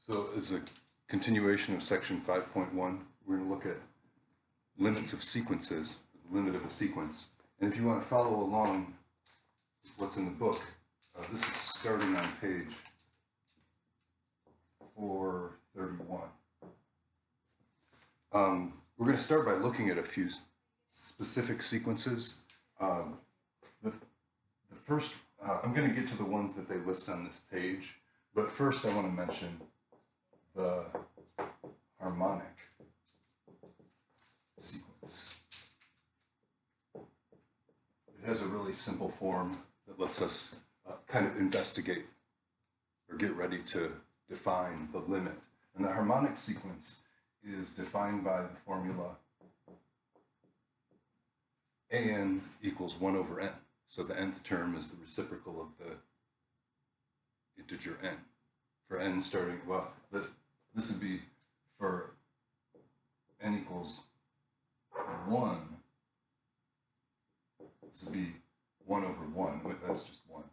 So as a continuation of section 5.1, we're going to look at limits of sequences, the limit of a sequence. And if you want to follow along with what's in the book, this is starting on page 431. We're going to start by looking at a few specific sequences. The first, I'm going to get to the ones that they list on this page, but first I want to mention the harmonic sequence. It has a really simple form that lets us kind of investigate or get ready to define the limit. And the harmonic sequence is defined by the formula an equals 1 over n. So the nth term is the reciprocal of the integer n. For n starting, well, this would be for n equals 1. This would be 1 over 1. That's just 1.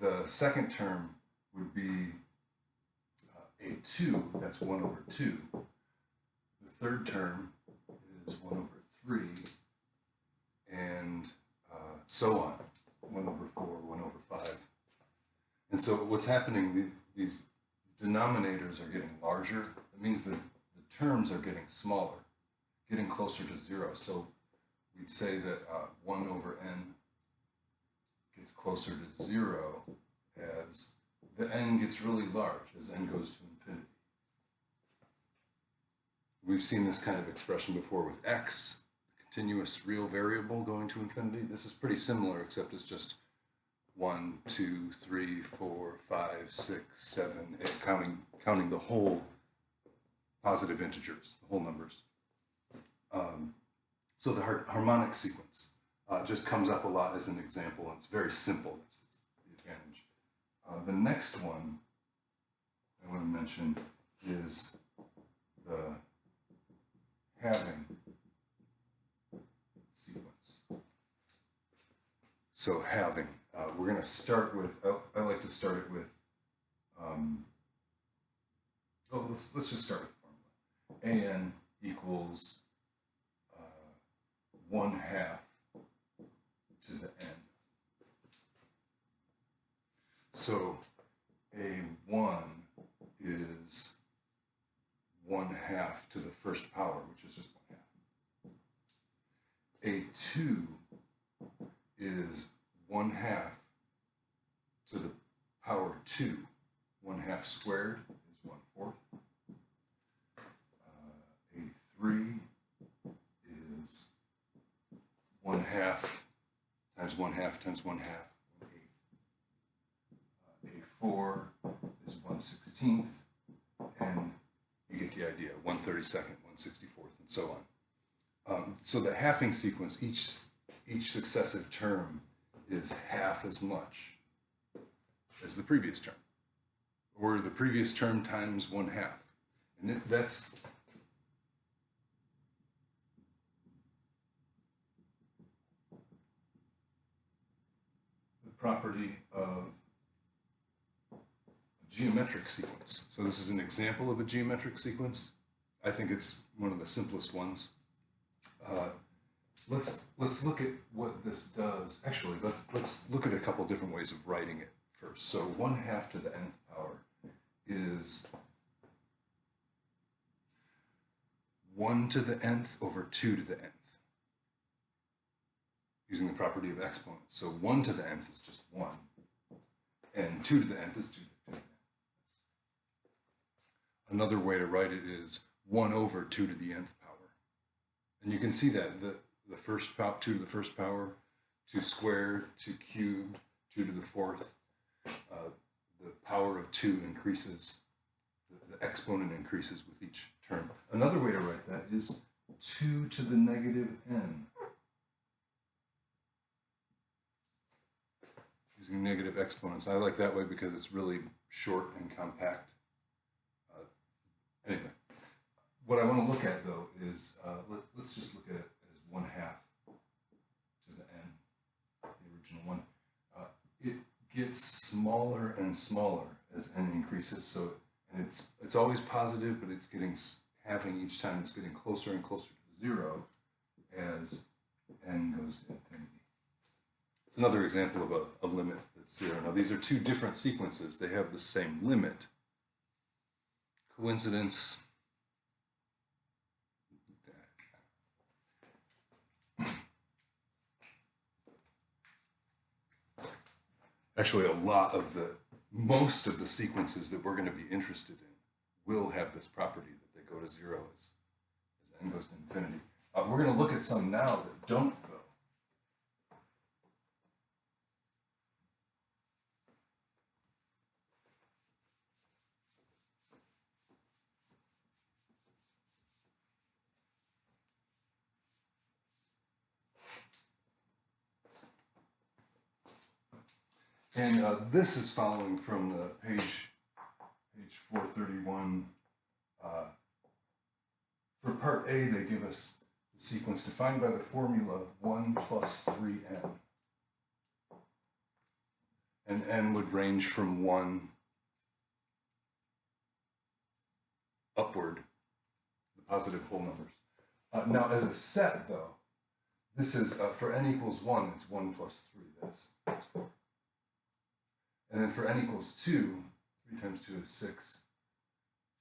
The second term would be a2. That's 1 over 2. The third term is 1 over 3. And so on. 1 over 4, 1 over 5. And so what's happening, these denominators are getting larger. It means that the terms are getting smaller, getting closer to 0. So we'd say that 1 over n gets closer to 0 as the n gets really large, as n goes to infinity. We've seen this kind of expression before with x, the continuous real variable going to infinity. This is pretty similar, except it's just 1, 2, 3, 4, 5, 6, 7, 8, counting the whole positive integers, the whole numbers. So the harmonic sequence just comes up a lot as an example, and it's very simple. That's the advantage. The next one I want to mention is the halving sequence. So halving. We're going to start with, I like to start it with, let's just start with the formula. An equals 1/2 to the n. So a1 is 1/2 to the first power, which is just 1/2. A2 is 1/2 to the power 2. 1/2 squared is 1/4. A3 is 1/2 times 1/2 times 1/2. A4 is 1/16, and you get the idea, 1/32, 1/64, and so on. So the halving sequence, each successive term is half as much as the previous term, or the previous term times 1/2. And that's the property of a geometric sequence. So this is an example of a geometric sequence. I think it's one of the simplest ones. Let's look at what this does. Actually, let's look at a couple different ways of writing it first. So 1/2 to the nth power is 1 to the nth over 2 to the nth, using the property of exponents. So 1 to the nth is just 1, and 2 to the nth is 2 to the nth. Another way to write it is 1 over 2 to the nth power. And you can see that the first power, 2 to the first power, 2 squared, 2 cubed, 2 to the fourth. The power of 2 increases, the exponent increases with each term. Another way to write that is 2 to the negative n. Using negative exponents. I like that way because it's really short and compact. Anyway, what I want to look at, though, is, let's just look at it as 1/2 to the n, the original one. It gets smaller and smaller as n increases. So, and it's always positive, but it's getting halving each time. It's getting closer and closer to 0 as n goes to infinity. It's another example of a limit that's 0. Now these are two different sequences. They have the same limit. Coincidence? Actually, most of the sequences that we're going to be interested in will have this property that they go to 0 as n goes to infinity. We're going to look at some now that don't, though. And this is following from the page 431. For part A, they give us the sequence defined by the formula 1 plus 3n. And n would range from 1 upward, the positive whole numbers. Now, as a set, though, this is for n equals 1, it's 1 plus 3. That's 4. And then for n equals 2, 3 times 2 is 6.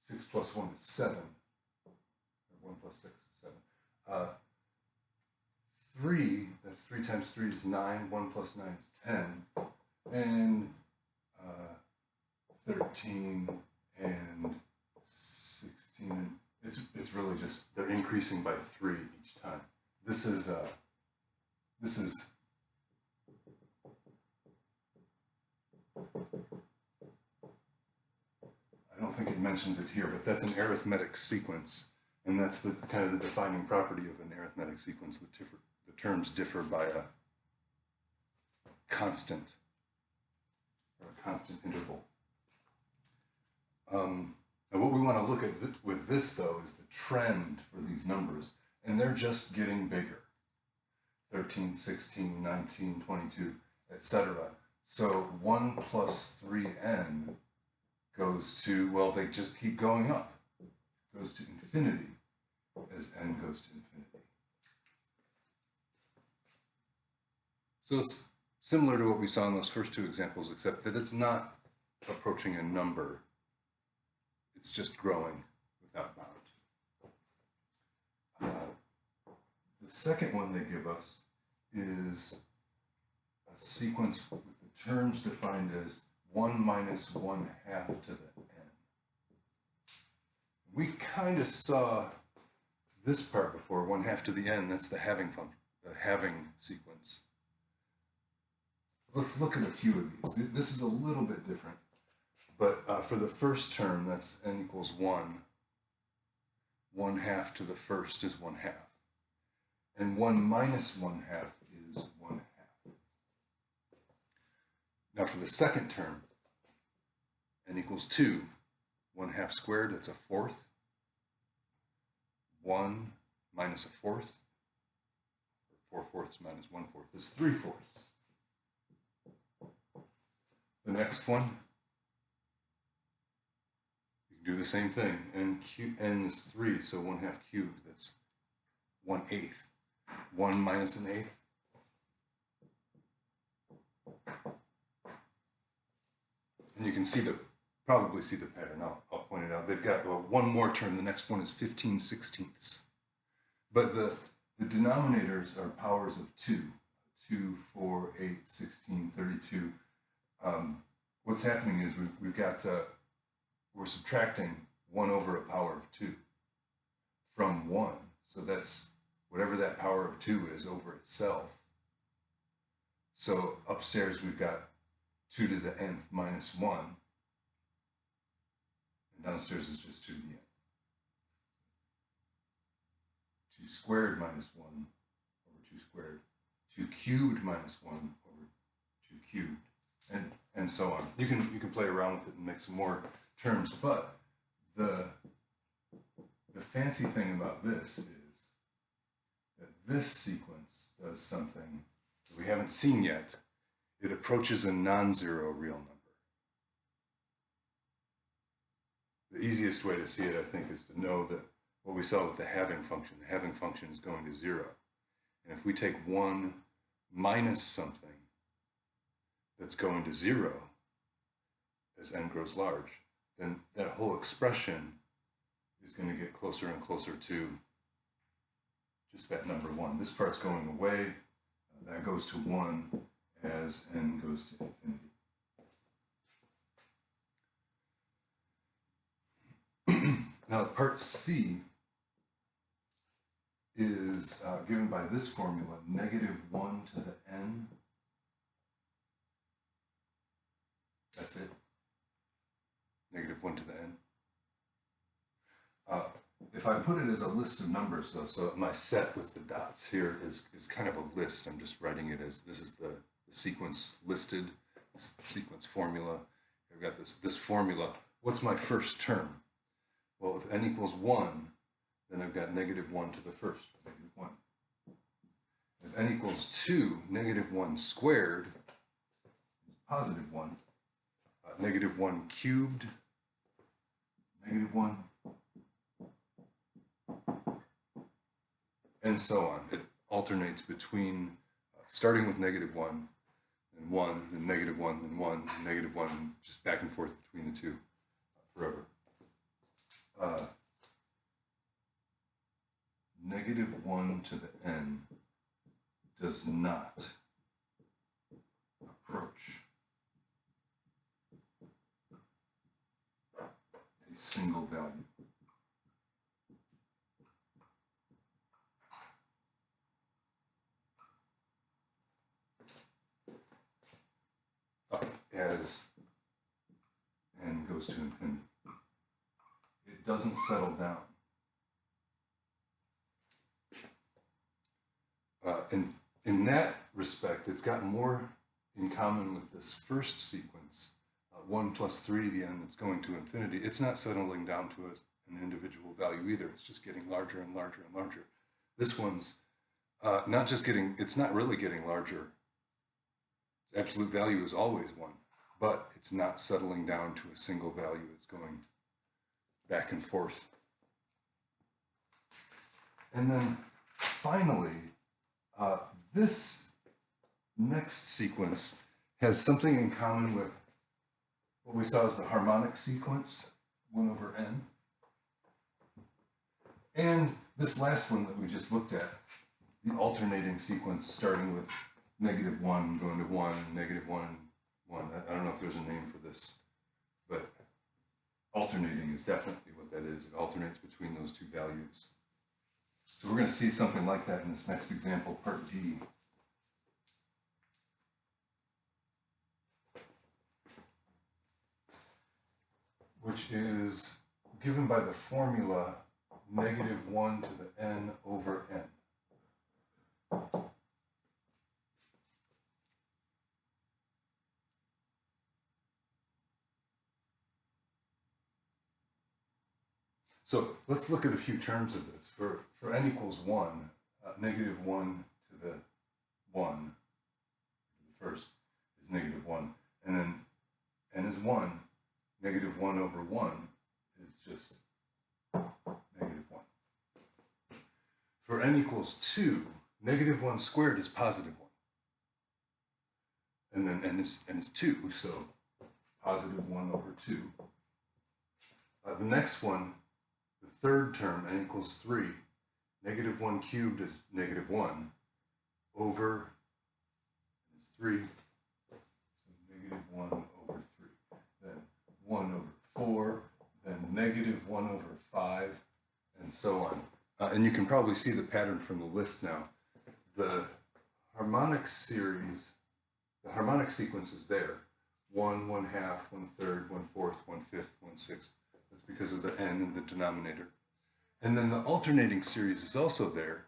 6 plus 1 is 7. Or 1 plus 6 is 7. 3, that's 3 times 3 is 9. 1 plus 9 is 10. And 13 and 16. It's really just, they're increasing by 3 each time. This is I don't think it mentions it here, but that's an arithmetic sequence, and that's the kind of the defining property of an arithmetic sequence. The terms differ by a constant or a constant interval. And what we want to look at with this, though, is the trend for these numbers, and they're just getting bigger. 13, 16, 19, 22, etc. So 1 plus 3n goes to, well, they just keep going up. It goes to infinity as n goes to infinity. So it's similar to what we saw in those first two examples, except that it's not approaching a number. It's just growing without bound. The second one they give us is a sequence with the terms defined as 1 minus 1 half to the n. We kind of saw this part before, 1 half to the n. That's the halving function, the halving sequence. Let's look at a few of these. This is a little bit different, but for the first term, that's n equals 1. 1 half to the first is 1 half. And 1 minus 1 half is 1 half. Now for the second term, n equals 2. 1 half squared, that's a fourth. 1 minus a fourth, 4 fourths minus 1 fourth is 3 fourths. The next one, you can do the same thing. N is 3, so 1 half cubed, that's 1/8. 1 minus an eighth. And you can probably see the pattern. I'll point it out. They've got one more term. The next one is 15/16. But the denominators are powers of 2. 2, 4, 8, 16, 32. What's happening is we're subtracting 1 over a power of 2 from 1. So that's whatever that power of 2 is over itself. So upstairs we've got 2 to the nth minus 1. And downstairs is just 2 to the nth. 2 squared minus 1 over 2 squared. 2 cubed minus 1 over 2 cubed. And so on. You can play around with it and make some more terms, but the fancy thing about this is that this sequence does something that we haven't seen yet. It approaches a non-zero real number. the easiest way to see it, I think, is to know that what we saw with the halving function is going to 0. And if we take 1 minus something that's going to 0 as n grows large, then that whole expression is going to get closer and closer to just that number 1. This part's going away. That goes to 1 as n goes to infinity. Now, part C is given by this formula, negative 1 to the n. That's it. Negative 1 to the n. If I put it as a list of numbers, though, so my set with the dots here is kind of a list. I'm just writing it as this is the sequence listed, this is the sequence formula. I've got this formula. What's my first term? Well, if n equals 1, then I've got negative 1 to the first, negative 1. If n equals 2, negative 1 squared is positive 1. Negative 1 cubed, negative 1. And so on. It alternates between starting with negative 1 and 1, and negative 1 and 1, and negative 1, just back and forth between the two forever. Negative 1 to the n does not approach a single value. As n goes to infinity. It doesn't settle down. In that respect, it's got more in common with this first sequence, 1 plus 3 to the n that's going to infinity. It's not settling down to an individual value either. It's just getting larger and larger and larger. This one's it's not really getting larger. Its absolute value is always 1, but it's not settling down to a single value. It's going back and forth. And then finally, this next sequence has something in common with what we saw as the harmonic sequence, 1 over n. And this last one that we just looked at, the alternating sequence starting with negative 1 going to 1, negative 1, 1. I don't know if there's a name for this, but alternating is definitely what that is. It alternates between those two values. So we're going to see something like that in this next example, part D. Which is given by the formula negative 1 to the n over n. So let's look at a few terms of this. For n equals 1, negative 1 to the 1, the first is negative 1. And then n is 1, negative 1 over 1 is just negative 1. For n equals 2, negative 1 squared is positive 1. And then n is 2, so positive 1 over 2. The next one, the third term, n equals 3. Negative 1 cubed is negative 1 over is 3. So negative 1 over 3. Then 1 over 4. Then negative 1 over 5. And so on. And you can probably see the pattern from the list now. The harmonic series, the harmonic sequence is there. 1, 1/2, 1/3, 1/4, 1/5, 1/6. That's because of the n in the denominator. And then the alternating series is also there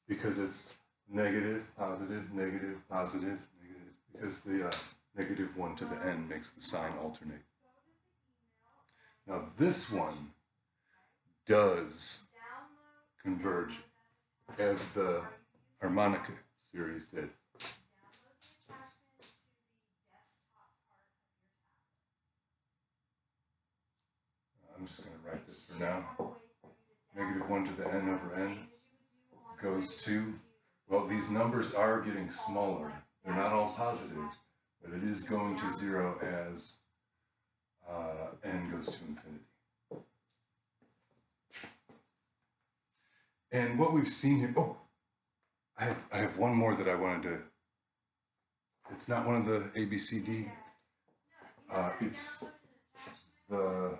because it's negative, positive, negative, positive, negative, because the negative 1 to the n makes the sign alternate. Now this one does converge as the harmonic series did. I'm just going to write this for now. Negative 1 to the n over n goes to, well, these numbers are getting smaller. They're not all positives, but it is going to 0 as n goes to infinity. And what we've seen here, oh, I have one more that I wanted to, it's not one of the A, B, C, D. It's the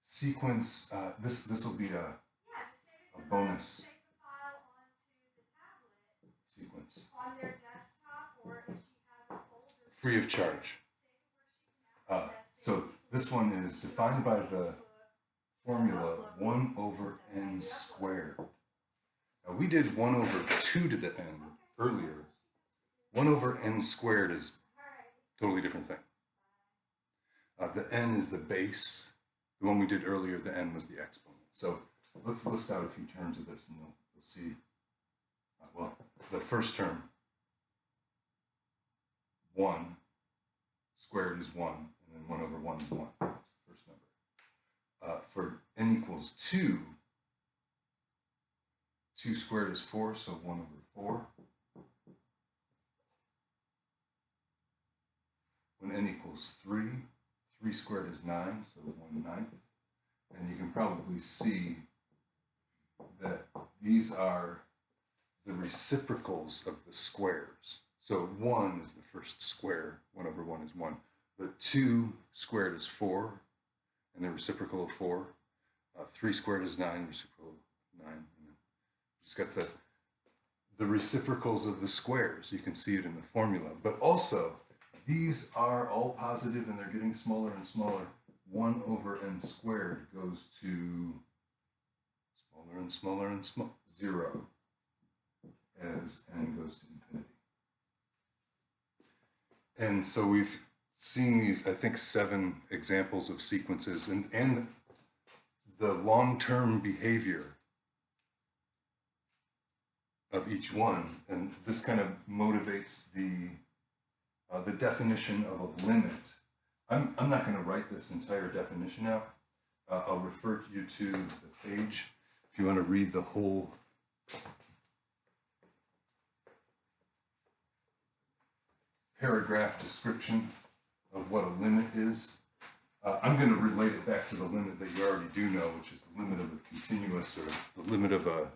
sequence, this will be a bonus sequence. Free of charge. So this one is defined by the formula 1 over n squared. Now we did 1 over 2 to the n earlier. 1 over n squared is a totally different thing. The n is the base. The one we did earlier, the n was the exponent. So let's list out a few terms of this and we'll see. Well, the first term, 1 squared is 1, and then 1 over 1 is 1. That's the first number. For n equals 2, 2 squared is 4, so 1 over 4. When n equals 3, 3 squared is 9, so 1/9. And you can probably see that these are the reciprocals of the squares. So 1 is the first square, 1 over 1 is 1. But 2 squared is 4, and the reciprocal of 4. 3 squared is 9, reciprocal of 9. And then just got the reciprocals of the squares. You can see it in the formula. But also, these are all positive and they're getting smaller and smaller. 1 over n squared goes to smaller and smaller and smaller, 0 as n goes to infinity. And so we've seen these, I think, 7 examples of sequences and the long-term behavior of each one. And this kind of motivates the definition of a limit. I'm not going to write this entire definition out. I'll refer you to the page if you want to read the whole paragraph description of what a limit is. I'm going to relate it back to the limit that you already do know, which is the limit of a continuous or the limit of a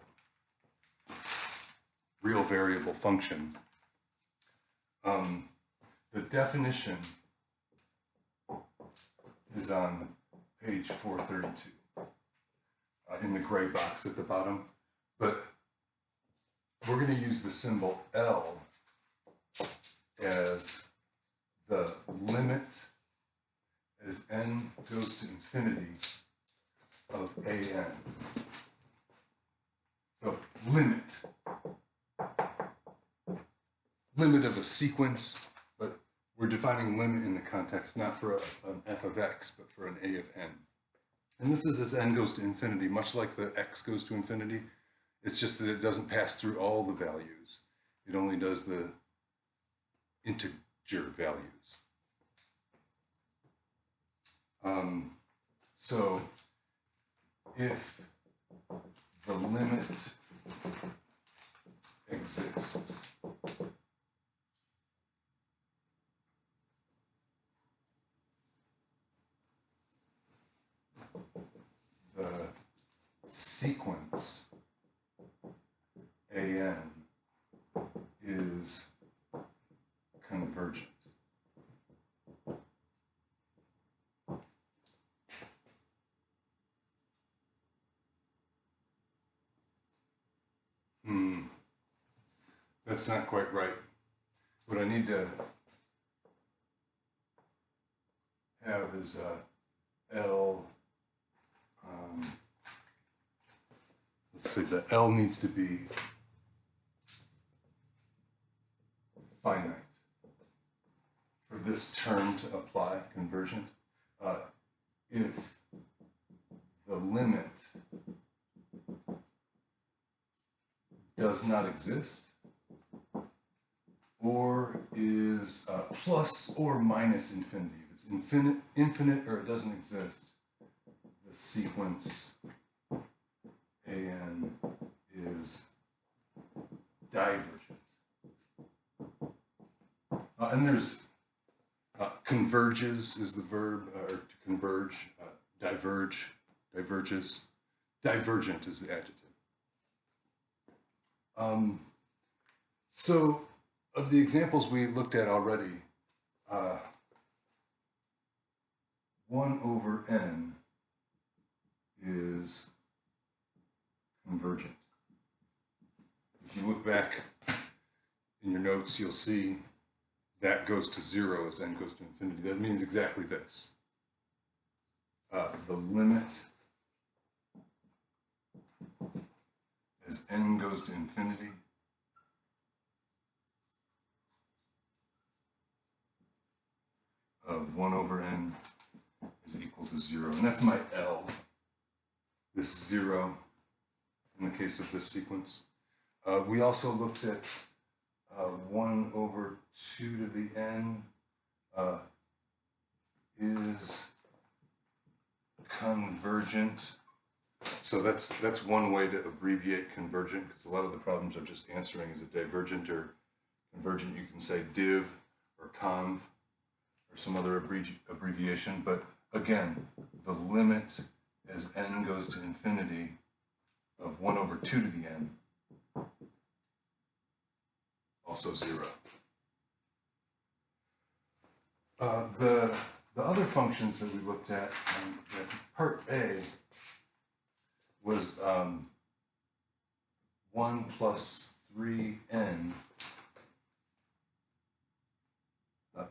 real variable function. The definition is on page 432 in the gray box at the bottom, but we're going to use the symbol L as the limit as n goes to infinity of an. So limit of a sequence, but we're defining limit in the context not for an f of x, but for an a of n. And this is as n goes to infinity, much like the x goes to infinity. It's just that it doesn't pass through all the values. It only does the integer values. So if the limit exists, the sequence an is convergent. That's not quite right. What I need to have is L, let's see, the L needs to be finite for this term to apply convergent. If the limit does not exist, or is plus or minus infinity. If it's infinite or it doesn't exist, sequence an is divergent. And there's converges is the verb, or to converge, diverge, diverges. Divergent is the adjective. So of the examples we looked at already, 1 over n is convergent. If you look back in your notes, you'll see that goes to 0 as n goes to infinity. That means exactly this. The limit as n goes to infinity of 1 over n is equal to 0. And that's my L, this 0 in the case of this sequence. We also looked at 1 over 2 to the n is convergent. So that's one way to abbreviate convergent, because a lot of the problems I'm just answering is it divergent or convergent. You can say div or conv or some other abbreviation, but again, the limit as n goes to infinity of 1 over 2 to the n, also 0. The other functions that we looked at, part A was 1 plus 3n.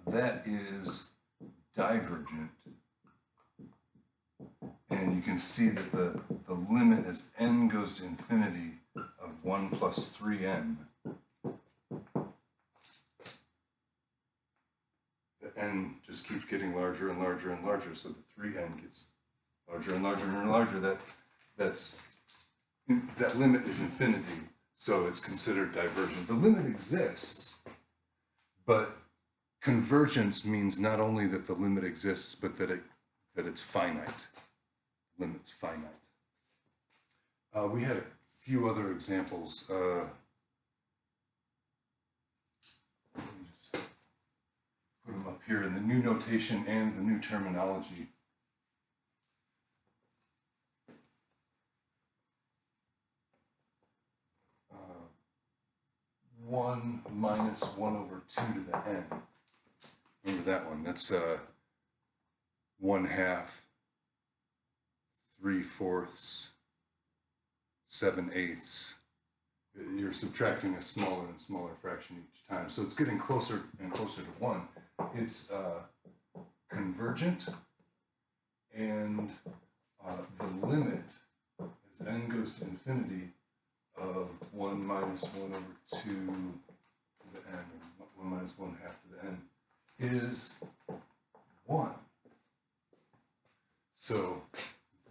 That is divergent. And you can see that the limit as n goes to infinity of 1 plus 3n, the n just keeps getting larger and larger and larger, so the 3n gets larger and larger and larger. That limit is infinity, so it's considered divergent. The limit exists, but convergence means not only that the limit exists, but that it's finite. The limit's finite. We had a few other examples. Let me just put them up here in the new notation and the new terminology. 1 minus 1 over 2 to the n. Remember that one. That's 1/2, 3/4, 7/8. You're subtracting a smaller and smaller fraction each time. So it's getting closer and closer to 1. It's convergent, and the limit as n goes to infinity of 1 minus 1 over 2 to the n, or 1 minus 1/2 to the n, is 1. So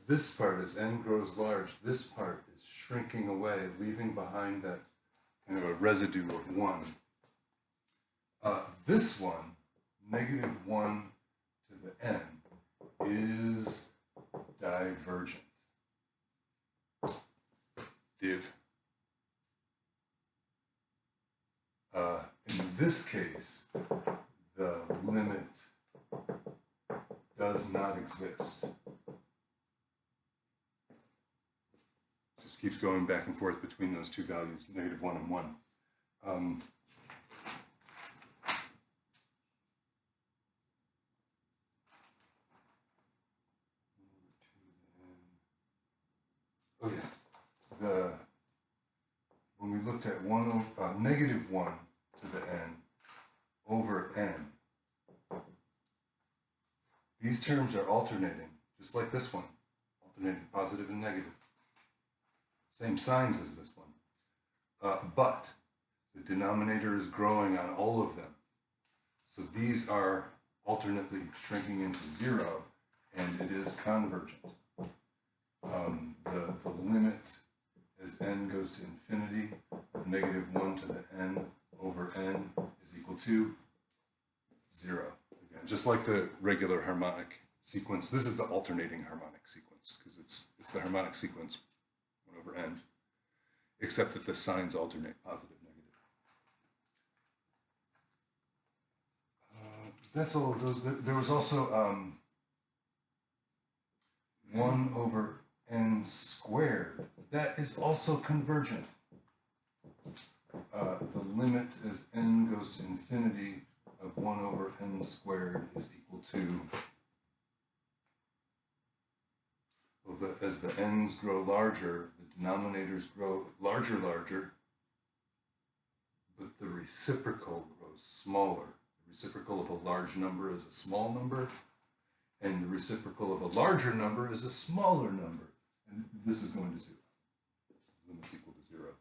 this part, as n grows large, this part is shrinking away, leaving behind that kind of a residue of 1. This one, -1 to the n, is divergent. Div. In this case, the limit does not exist. Just keeps going back and forth between those two values, -1 and 1. Oh yeah, when we looked at -1 to the n over n, these terms are alternating, just like this one, alternating positive and negative. Same signs as this one. But the denominator is growing on all of them. So these are alternately shrinking into 0, and it is convergent. The limit as n goes to infinity of -1 to the n over n is equal to 0. Again, just like the regular harmonic sequence, this is the alternating harmonic sequence. sequence, because it's the harmonic sequence 1 over n, except that the signs alternate, positive, negative. That's all of those. There was also 1 over n squared. That is also convergent. The limit as n goes to infinity of 1 over n squared is equal to, well, as the n's grow larger, the denominators grow larger, but the reciprocal grows smaller. The reciprocal of a large number is a small number, and the reciprocal of a larger number is a smaller number. And this is going to 0. The limit's equal to 0.